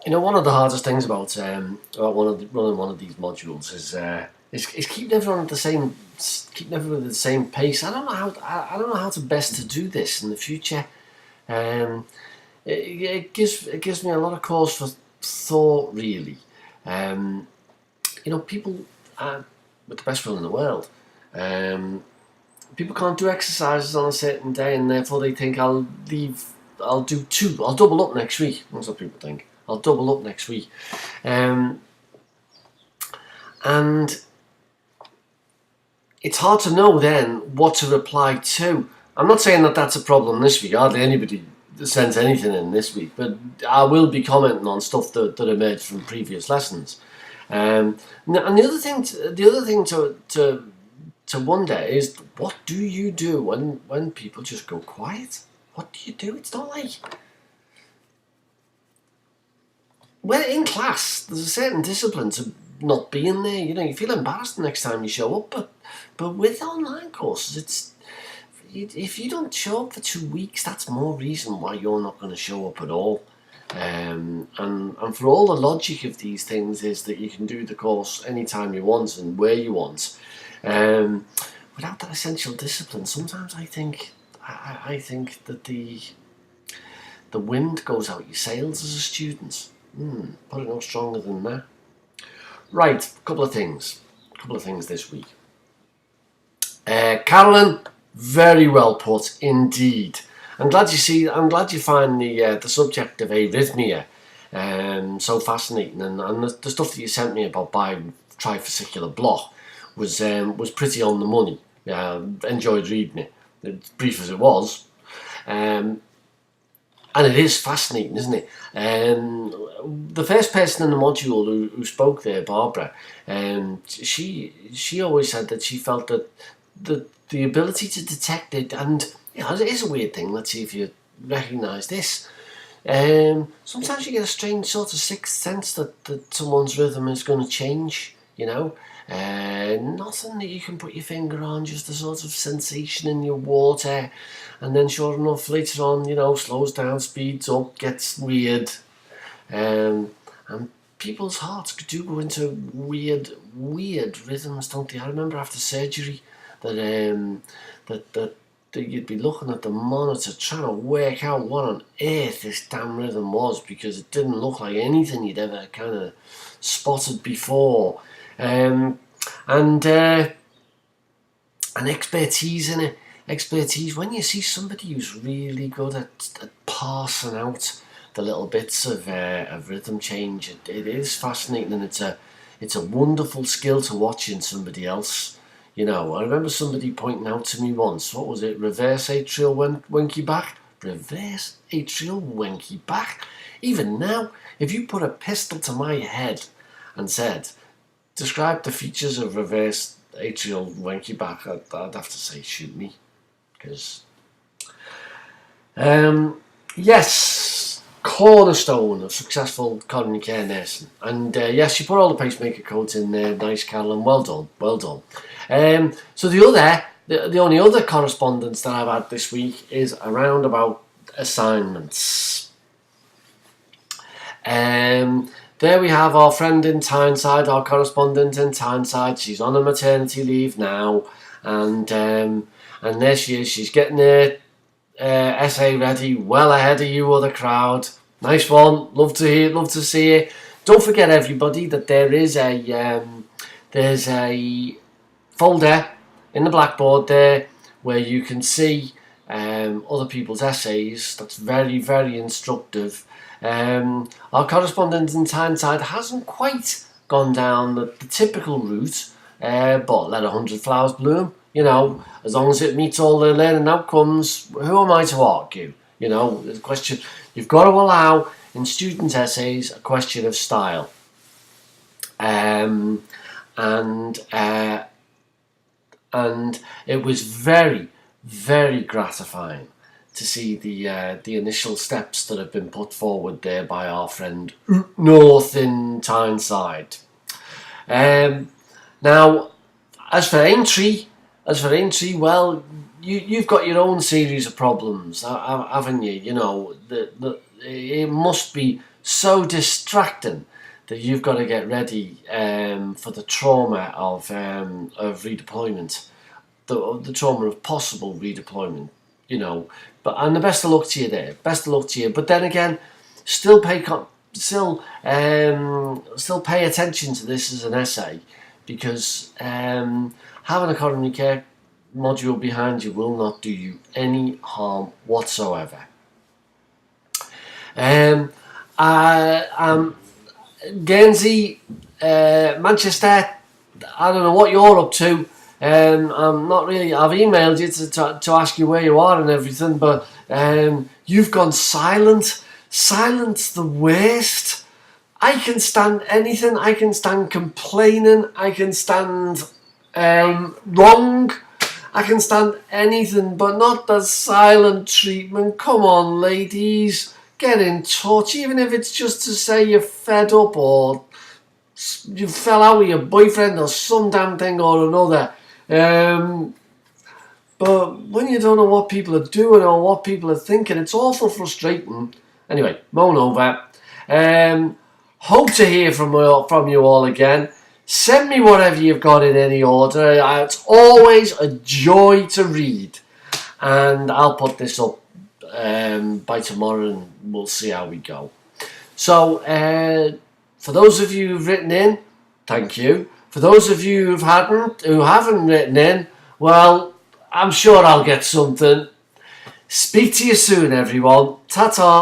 One of the hardest things about running one of these modules is keeping everyone at keeping everyone at the same pace. I don't know how to best to do this in the future. Um, it gives me a lot of cause for thought, really. Um, People with the best will in the world. Um, People can't do exercises on a certain day, and therefore they think I'll leave. I'll do two. I'll double up next week. That's what people think. I'll double up next week, um, and it's hard to know then what to reply to. I'm not saying that that's a problem this week. Hardly anybody sends anything in this week, but I will be commenting on stuff that emerged from previous lessons. And the other thing to wonder is, what do you do when people just go quiet? What do you do? It's not like, well, in class there's a certain discipline to not being there. You feel embarrassed the next time you show up, but with online courses, if you don't show up for 2 weeks, that's more reason why you're not going to show up at all. And for all the logic of these things is that you can do the course anytime you want and where you want. Without that essential discipline, sometimes I think that the wind goes out your sails as a student. Put it no stronger than that. Right, a couple of things this week. Carolyn, very well put indeed. I'm glad you find the subject of arrhythmia so fascinating, and the stuff that you sent me about trifascicular block was pretty on the money. Enjoyed reading it, as brief as it was, and it is fascinating, isn't it? The first person in the module who spoke there, Barbara, she always said that she felt that the ability to detect it, and it is a weird thing. Let's see if you recognise this. Sometimes you get a strange sort of sixth sense that someone's rhythm is going to change. Nothing that you can put your finger on, just a sort of sensation in your water, and then sure enough later on, slows down, speeds up, gets weird, and people's hearts do go into weird rhythms, don't they? I remember after surgery that you'd be looking at the monitor trying to work out what on earth this damn rhythm was, because it didn't look like anything you'd ever kind of spotted before. And expertise in it. Expertise, when you see somebody who's really good at parsing out the little bits of rhythm change, it is fascinating, and it's a wonderful skill to watch in somebody else. I remember somebody pointing out to me once, what was it, reverse atrial winky back? Reverse atrial winky back? Even now, if you put a pistol to my head and said, describe the features of reverse atrial winky back, I'd have to say, shoot me. Because, yes, cornerstone of successful coronary care nursing. And yes, you put all the pacemaker codes in there. Nice, Carolyn. Well done. So the only other correspondence that I've had this week is around about assignments. There we have our friend in Tyneside, our correspondent in Tyneside. She's on a maternity leave now, and there she is. She's getting her essay ready, well ahead of you other crowd. Nice one. Love to see it. Don't forget, everybody, that there's a folder in the Blackboard there where you can see other people's essays. That's very, very instructive. Our correspondent in Tyneside hasn't quite gone down the typical route, but let 100 flowers bloom. As long as it meets all the learning outcomes, who am I to argue? The question, you've got to allow in student essays a question of style. And it was very, very gratifying to see the initial steps that have been put forward there by our friend North in Tyneside. Now, as for Aintree, well, you've got your own series of problems, haven't you? It must be so distracting that you've got to get ready for the trauma of redeployment, the trauma of possible redeployment, you know. And the best of luck to you there. Best of luck to you. But then again, still pay attention to this as an essay, because having a coronary care module behind you will not do you any harm whatsoever. Guernsey, Manchester, I don't know what you're up to. I'm not really. I've emailed you to ask you where you are and everything, but you've gone silent. Silent's the worst. I can stand anything. I can stand complaining. I can stand wrong. I can stand anything, but not the silent treatment. Come on, ladies, get in touch, even if it's just to say you're fed up or you fell out with your boyfriend or some damn thing or another. But when you don't know what people are doing or what people are thinking, it's awful frustrating. Anyway, moan over. Hope to hear from you all again. Send me whatever you've got in any order. It's always a joy to read. And I'll put this up by tomorrow and we'll see how we go. So, for those of you who've written in, thank you. For those of you who haven't written in, well, I'm sure I'll get something. Speak to you soon, everyone. Ta-ta.